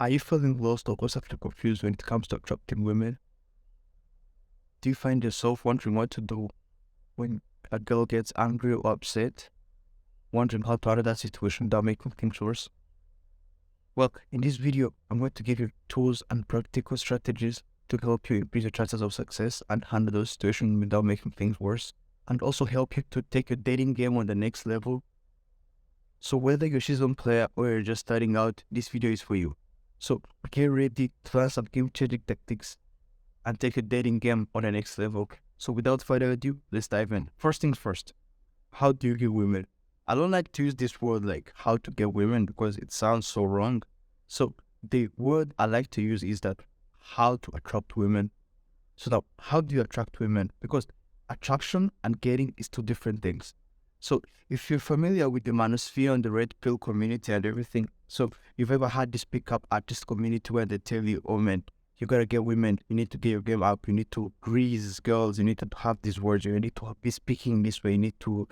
Are you feeling lost or constantly confused when it comes to attracting women? Do you find yourself wondering what to do when a girl gets angry or upset? Wondering how to handle that situation without making things worse? Well, in this video, I'm going to give you tools and practical strategies to help you increase your chances of success and handle those situations without making things worse, and also help you to take your dating game on the next level. So whether you're a seasoned player or you're just starting out, this video is for you. So get ready to learn some game-changing tactics and take your dating game on the next level. So without further ado, let's dive in. First things first, how do you get women? I don't like to use this word like how to get women because it sounds so wrong. So the word I like to use is that how to attract women. So now, how do you attract women? Because attraction and getting is two different things. So if you're familiar with the manosphere and the red pill community and everything, so you've ever had this pickup artist community where they tell you, oh man, you gotta get women, you need to get your game up, you need to grease girls, you need to have these words, you need to be speaking this way, you need to,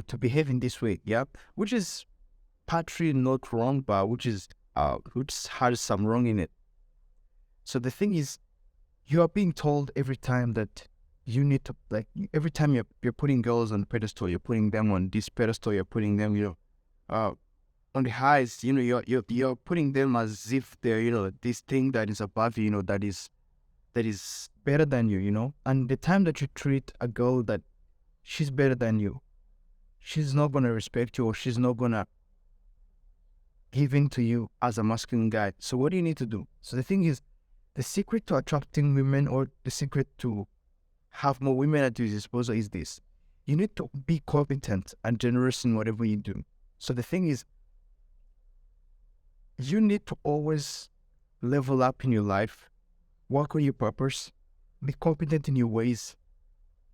to behave in this way, yeah? Which is partly not wrong, but which has some wrong in it. So the thing is, you are being told every time that you need to, like, every time you're putting girls on pedestal, you're putting them on this pedestal, you're putting them, on the highs, you're putting them as if they're, this thing that is above you, that is better than you. And the time that you treat a girl that she's better than you, she's not gonna respect you, or she's not gonna give in to you as a masculine guy. So what do you need to do? So the thing is, the secret to attracting women, or the secret to have more women at your disposal, is this: you need to be competent and generous in whatever you do. So the thing is, you need to always level up in your life, work on your purpose, be competent in your ways,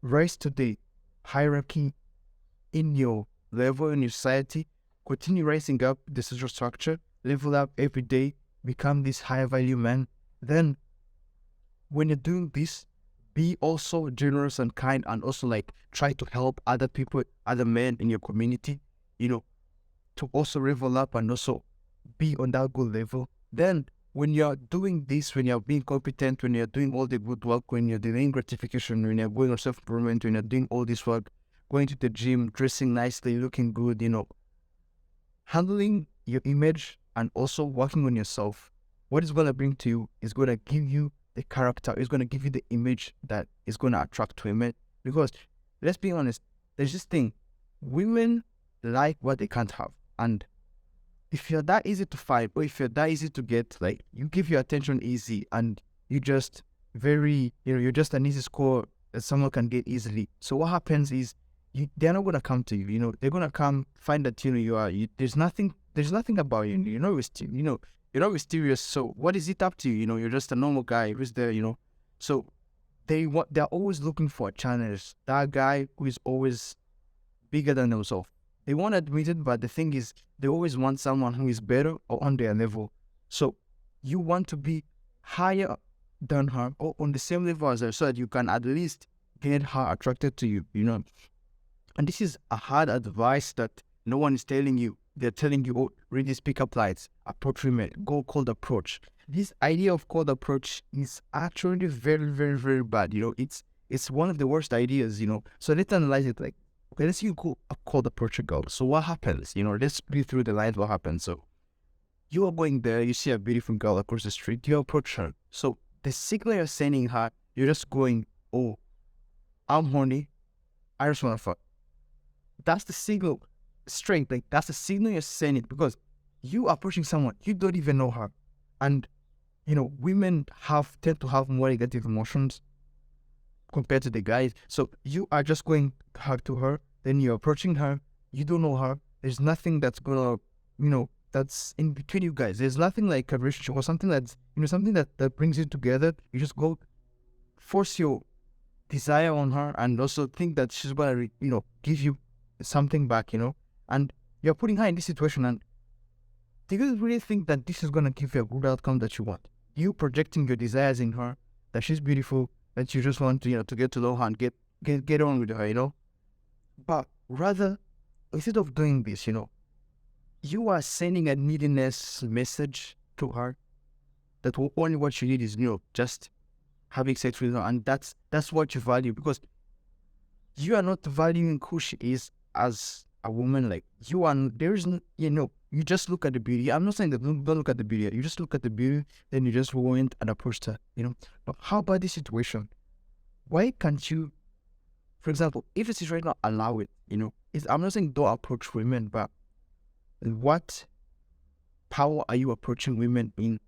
rise to the hierarchy in your level in your society, continue rising up the social structure, level up every day, become this higher value man. Then when you're doing this, be also generous and kind, and also like try to help other people, other men in your community, to also level up and also be on that good level. Then when you're doing this, when you're being competent, when you're doing all the good work, when you're doing gratification, when you're going on self-improvement, when you're doing all this work, going to the gym, dressing nicely, looking good, handling your image and also working on yourself, what it's going to bring to you is going to give you the character, it's going to give you the image that is going to attract women. Because let's be honest, there's this thing, women like what they can't have. And if you're that easy to find, or if you're that easy to get, like, you give your attention easy, and you just you're just an easy score that someone can get easily. So what happens is, they're not gonna come to you. They're gonna come find that there's nothing about you. You're not mysterious. So what is it up to you? You're just a normal guy who's there. So they're always looking for a challenge. That guy who is always bigger than themselves. They won't admit it, but the thing is, they always want someone who is better or on their level. So you want to be higher than her or on the same level as her, so that you can at least get her attracted to you, And this is a hard advice that no one is telling you. They're telling you, oh, read these pickup lines, approach women, go cold approach. This idea of cold approach is actually very, very, very bad. It's one of the worst ideas, So let's analyze it like, okay, let's say you go a cold approach a girl. So what happens? Let's read through the lines what happens. So you are going there, you see a beautiful girl across the street, you approach her. So the signal you're sending her, you're just going, oh, I'm horny, I just want to fuck. That's the signal, straight. Like, that's the signal you're sending, because you approaching someone, you don't even know her. And, women tend to have more negative emotions compared to the guys. So you are just going to her, then you're approaching her, you don't know her, there's nothing that's gonna, that's in between you guys. There's nothing like a relationship or something that's, something that brings you together. You just go force your desire on her, and also think that she's gonna, give you something back, and you're putting her in this situation. And do you really think that this is gonna give you a good outcome that you want? You projecting your desires in her, that she's beautiful, that you just want to, to get to know her and get on with her, But rather, instead of doing this, you are sending a neediness message to her. that only what you need is, just having sex with her, and that's what you value, because you are not valuing who she is as a woman. Like, there isn't, you just look at the beauty. I'm not saying that don't look at the beauty. You just look at the beauty, then you just went and approached her, But how about this situation? Why can't you, for example, if the situation not allow it, I'm not saying don't approach women, but what power are you approaching women in?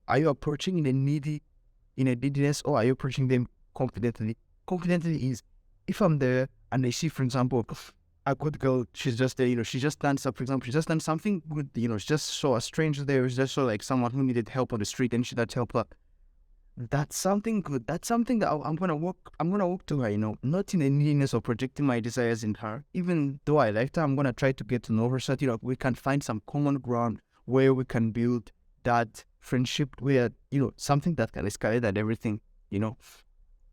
Are you approaching in a neediness, or are you approaching them confidently? Confidently is, if I'm there and I see, for example, a good girl, she's just there, she just stands up, for example, she just done something good, she just saw a stranger there, she just saw like someone who needed help on the street, and she had help her. That's something good. That's something that I'm gonna walk to her, not in a neediness or projecting my desires in her. Even though I liked her, I'm gonna try to get to know her so that, we can find some common ground where we can build that friendship, where, something that can escalate and everything,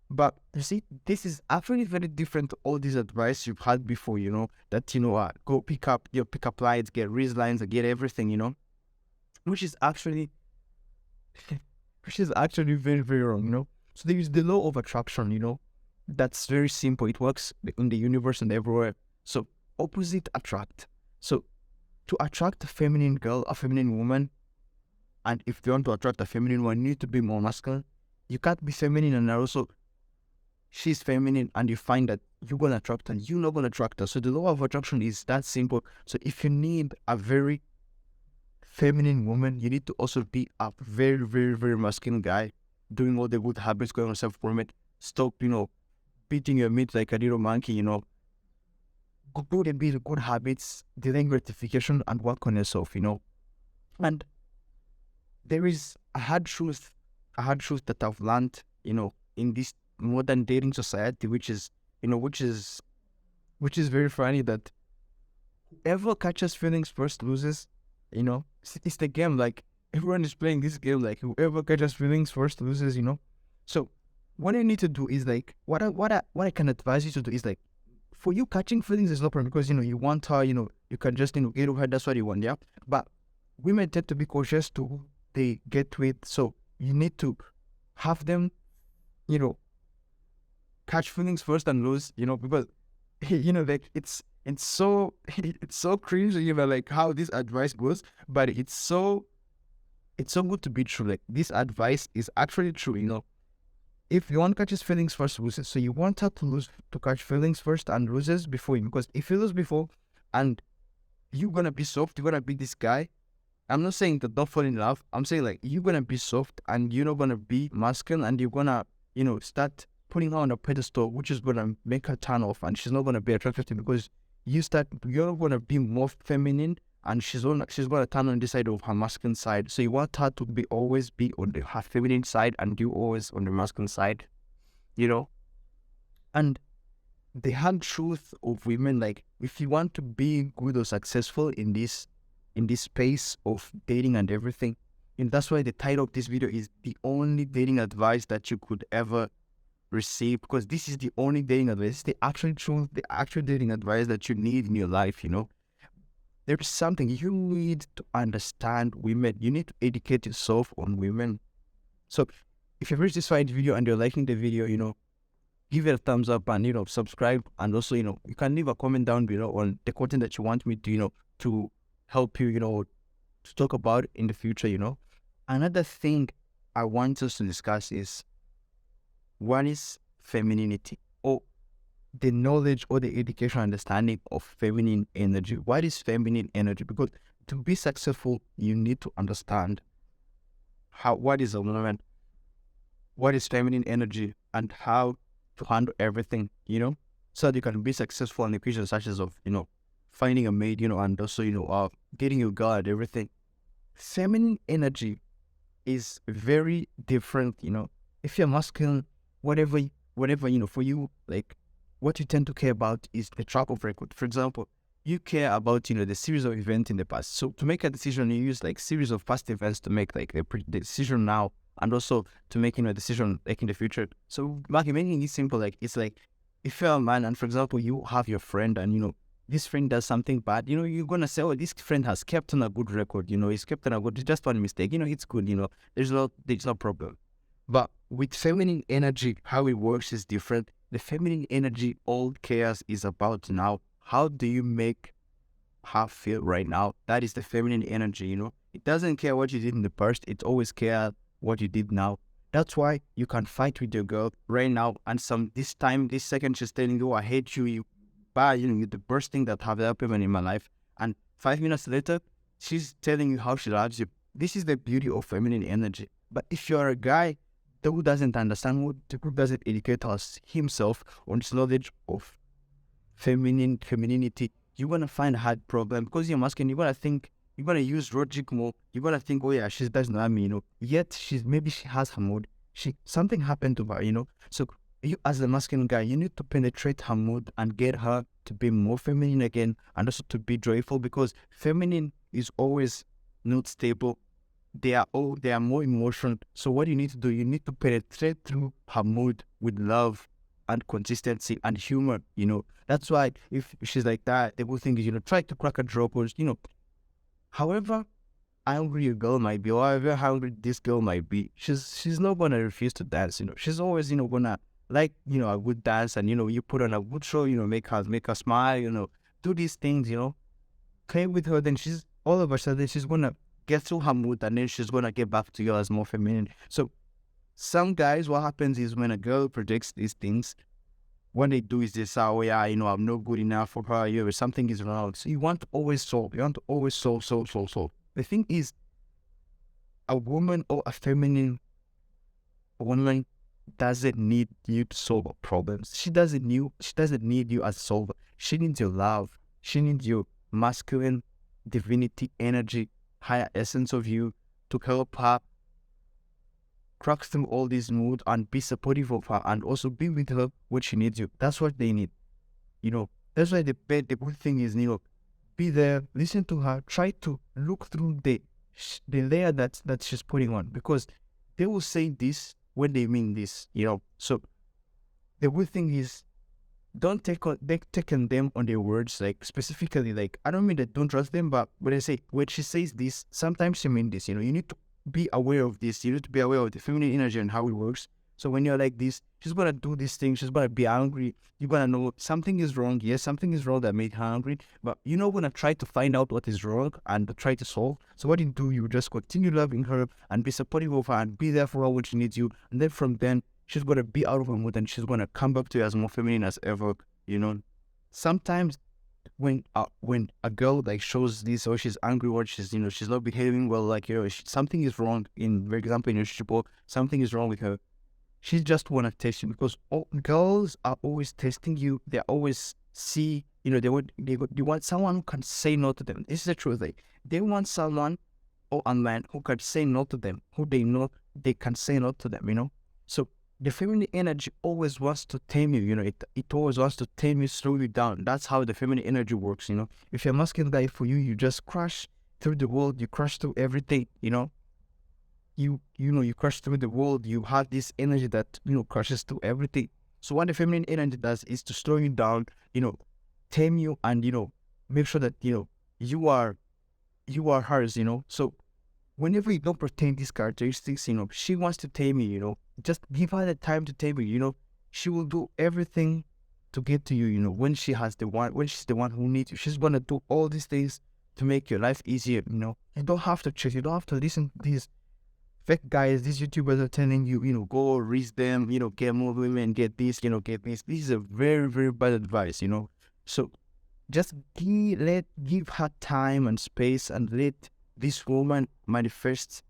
But you see, this is actually very different to all this advice you've had before, that, go pick up your pickup lines, get Riz lines, and get everything, which is actually very, very wrong, So there is the law of attraction, that's very simple. It works in the universe and everywhere. So opposite attract. So to attract a feminine girl, a feminine woman, and if you want to attract a feminine one, you need to be more masculine. You can't be feminine and also she's feminine, and you find that you're going to attract her, you're not going to attract her. So the law of attraction is that simple. So if you need a very feminine woman, you need to also be a very, very, very masculine guy, doing all the good habits, going on self-improvement. Stop, beating your meat like a little monkey, Good and be the good habits, delaying gratification, and work on yourself, And there is a hard truth that I've learned, in this modern dating society, which is very funny, that whoever catches feelings first loses. It's the game. Like, everyone is playing this game. Like, whoever catches feelings first loses. So what I need to do is like, what I can advise you to do is like, for you, catching feelings is no problem, because you want her. You can just get over her. That's what you want. Yeah. But women tend to be cautious to who they get with. So you need to have them, catch feelings first and lose, because, like, it's so cringe, like how this advice goes, but it's so good to be true. Like, this advice is actually true, If you want to catch his feelings first, loses. So you want her to catch feelings first and loses before him, because if you lose before and you're gonna be soft, you're gonna be this guy. I'm not saying that don't fall in love. I'm saying like you're gonna be soft and you're not gonna be masculine, and you're gonna, start putting her on a pedestal, which is gonna make her turn off, and she's not gonna be attracted to you, because you're gonna be more feminine, and she's gonna turn on this side of her masculine side. So you want her to always be on her feminine side, and you always on the masculine side, And the hard truth of women, like, if you want to be good or successful in this space of dating and everything, and that's why the title of this video is the only dating advice that you could ever receive, because this is the only dating advice, the actual truth, the actual dating advice that you need in your life. There's something you need to understand women. You need to educate yourself on women. So if you've reached this far in the video and you're liking the video, give it a thumbs up and, subscribe. And also, you can leave a comment down below on the content that you want me to, to help you, to talk about in the future, Another thing I want us to discuss is, what is femininity, or the knowledge or the education understanding of feminine energy? What is feminine energy? Because to be successful, you need to understand what is a woman, what is feminine energy, and how to handle everything, so that you can be successful in equations such as of, finding a mate, and also, getting your girl and everything. Feminine energy is very different, If you're masculine, whatever, for you, like, what you tend to care about is the track of record. For example, you care about, the series of events in the past. So to make a decision, you use like series of past events to make like the decision now, and also to make, a decision like in the future. So making it simple, like, it's like, if you're a man and, for example, you have your friend and, this friend does something bad, you're gonna say, oh, this friend has kept on a good record, he's kept on a good, just one mistake, it's good, there's no problem. But with feminine energy, how it works is different. The feminine energy, all cares is about now. How do you make her feel right now? That is the feminine energy, It doesn't care what you did in the past. It always cares what you did now. That's why you can fight with your girl right now. And this second, she's telling you, I hate you. You're the worst thing that have happened in my life. And 5 minutes later, she's telling you how she loves you. This is the beauty of feminine energy. But if you're a guy who doesn't understand, who doesn't educate us himself on his knowledge of femininity, you're gonna find a hard problem because you're masculine. You're gonna use logic more. You're gonna think, oh yeah, she doesn't love me, Yet maybe she has her mood. Something happened to her, So you, as the masculine guy, you need to penetrate her mood and get her to be more feminine again, and also to be joyful, because feminine is always not stable. They are more emotional. So what you need to do, you need to penetrate through her mood with love and consistency and humor. That's why if she's like that, the good thing is, try to crack a joke, or however angry a girl might be, or however hungry this girl might be, she's not gonna refuse to dance. She's always gonna like a good dance, and you put on a good show, make her smile, do these things, play with her. Then she's all of a sudden she's gonna get through her mood, and then she's gonna get back to you as more feminine. So some guys, what happens is when a girl projects these things, what they do is they say, oh yeah, I'm not good enough for her, something is wrong. So you want to always solve. You want to always solve. The thing is, a woman or a feminine woman doesn't need you to solve her problems. She doesn't need you as a solver. She needs your love. She needs your masculine divinity energy, higher essence of you, to help her crack through all this mood and be supportive of her, and also be with her when she needs you. That's what they need. That's why the good thing is, be there, listen to her, try to look through the layer that she's putting on, because they will say this when they mean this. So the good thing is, don't take on them on their words, like specifically, like I don't mean that don't trust them, but when she says this, sometimes she mean this. You need to be aware of this. You need to be aware of the feminine energy and how it works. So when you're like this, she's gonna do this thing, she's gonna be angry, you're gonna know something is wrong. Yes, something is wrong that made her angry, but you're not gonna try to find out what is wrong and try to solve. So what you do, you just continue loving her and be supportive of her and be there for her when she needs you. And then from then, she's gonna be out of her mood and she's gonna come back to you as more feminine as ever. Sometimes when a girl like shows this, or she's angry, or she's not behaving well, like something is wrong, for example, in your relationship, or something is wrong with her, she just want to test you, because all girls are always testing you. They always see, they want someone who can say no to them. This is the truth. They want someone or a man who can say no to them, who they know they can say no to them. So the feminine energy always wants to tame you. It always wants to tame you, slow you down. That's how the feminine energy works. If you're a masculine guy, for you, you just crash through the world. You crash through everything. You crash through the world. You have this energy that crashes through everything. So what the feminine energy does is to slow you down, tame you, and make sure that you are hers. So whenever you don't pretend these characteristics, she wants to tame you. Just give her the time to tame you. She will do everything to get to you. When she's the one who needs you, she's gonna do all these things to make your life easier. You don't have to chase. You don't have to listen to these fake guys. These YouTubers are telling you, go reach them, get more women, get this, get this. This is a very, very bad advice. So just give her time and space, and let this woman manifest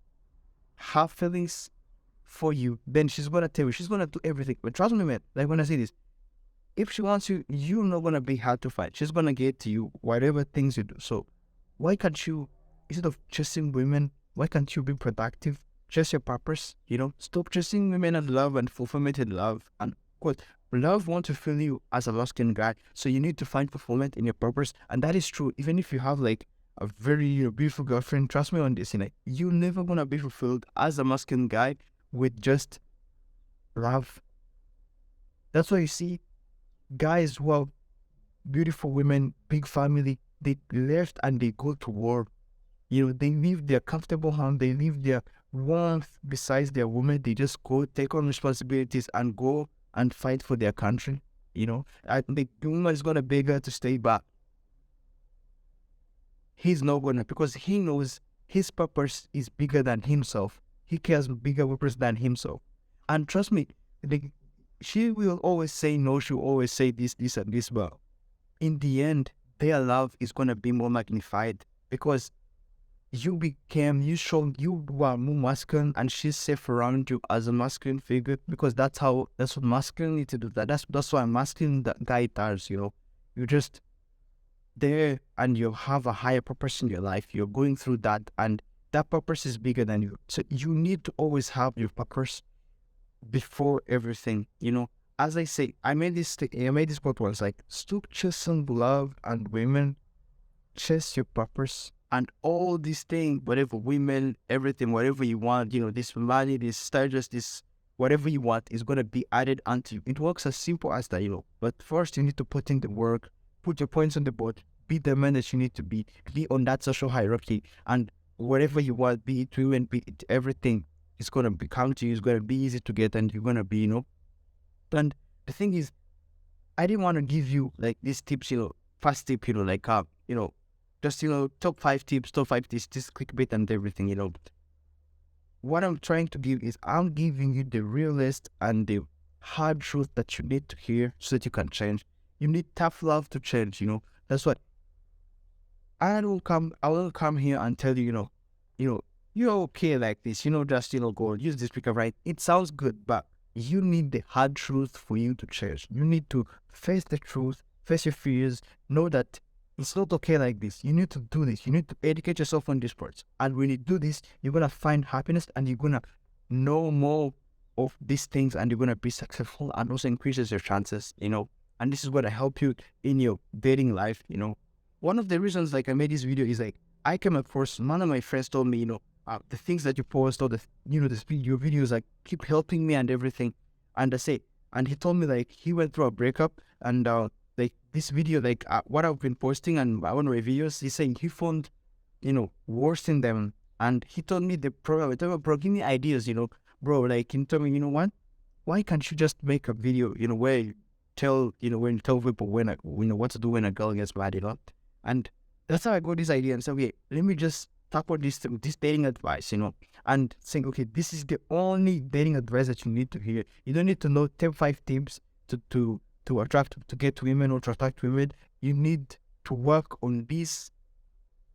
her feelings for you. Then she's gonna tell you, she's gonna do everything. But trust me, man, like when I say this, if she wants you, you're not gonna be hard to find. She's gonna get to you whatever things you do. So why can't you, instead of chasing women, why can't you be productive? Chase your purpose. Stop chasing women and love and fulfillment in love. And quote, love wants to fill you as a masculine guy, so you need to find fulfillment in your purpose. And that is true. Even if you have like a very beautiful girlfriend, trust me on this, you're never gonna be fulfilled as a masculine guy with just love. That's why you see guys who are beautiful women, big family, they left and they go to war. You know, they leave their comfortable home, they leave their warmth besides their woman, they just go take on responsibilities and go and fight for their country. You know, I think the woman is gonna beg her to stay back. He's not gonna, because he knows his purpose is bigger than himself. He cares bigger purpose than himself. And trust me, the, she will always say no, she'll always say this, and this, but in the end, their love is gonna be more magnified because you were more masculine and she's safe around you as a masculine figure, because that's what masculinity do. That's what a masculine guy does, you know. You just there and you have a higher purpose in your life. You're going through that and that purpose is bigger than you. So you need to always have your purpose before everything, you know. As I say, I made this quote once, like, stop chasing love and women, chase your purpose. And all these things, whatever women, everything, whatever you want, you know, this money, this status, this whatever you want is going to be added onto you. It works as simple as that, you know. But first, you need to put in the work, put your points on the board, be the man that you need to be on that social hierarchy. And whatever you want, be it women, be it everything, it's going to come to you. It's going to be easy to get and you're going to be, you know. And the thing is, I didn't want to give you like these tips, you know, fast tip, you know, like, you know, just, you know, top 5 tips, this clickbait and everything, you know. What I'm trying to give is I'm giving you the realist and the hard truth that you need to hear so that you can change. You need tough love to change, you know. That's what I will come here and tell you, you know, you're okay like this, you know, just, you know, go use this speaker, right? It sounds good, but you need the hard truth for you to change. You need to face the truth, face your fears, know that it's not okay like this. You need to do this. You need to educate yourself on these parts. And when you do this, you're going to find happiness and you're going to know more of these things and you're going to be successful and also increases your chances, you know. And this is going to help you in your dating life, you know. One of the reasons like I made this video is like I came across, one of my friends told me, you know, the things that you post or your videos like keep helping me and everything. And and he told me like he went through a breakup and like this video, like what I've been posting and one of my videos, he's saying he found, you know, worse in them. And he told me the problem, I told him, bro, give me ideas, you know, bro, like he told me, you know what, why can't you just make a video, you know, where you tell people what to do when a girl gets mad, you know? And that's how I got this idea and said, okay, let me just talk about this dating advice, you know, and saying, okay, this is the only dating advice that you need to hear. You don't need to know 5 tips to get women or to attract women. You need to work on these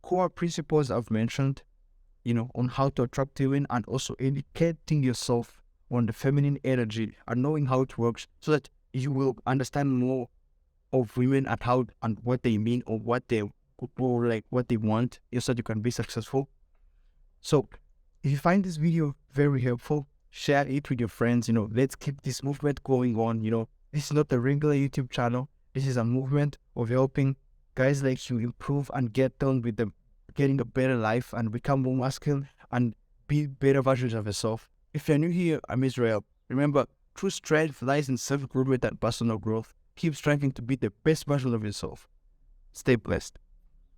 core principles I've mentioned, you know, on how to attract women and also educating yourself on the feminine energy and knowing how it works so that you will understand more of women and how and what they mean or what they want, so that you can be successful. So if you find this video very helpful, share it with your friends, you know, let's keep this movement going on, you know. This is not a regular YouTube channel. This is a movement of helping guys like you improve and get done with them, getting a better life and become more masculine and be better versions of yourself. If you're new here, I'm Israel. Remember, true strength lies in self-improvement and personal growth. Keep striving to be the best version of yourself. Stay blessed.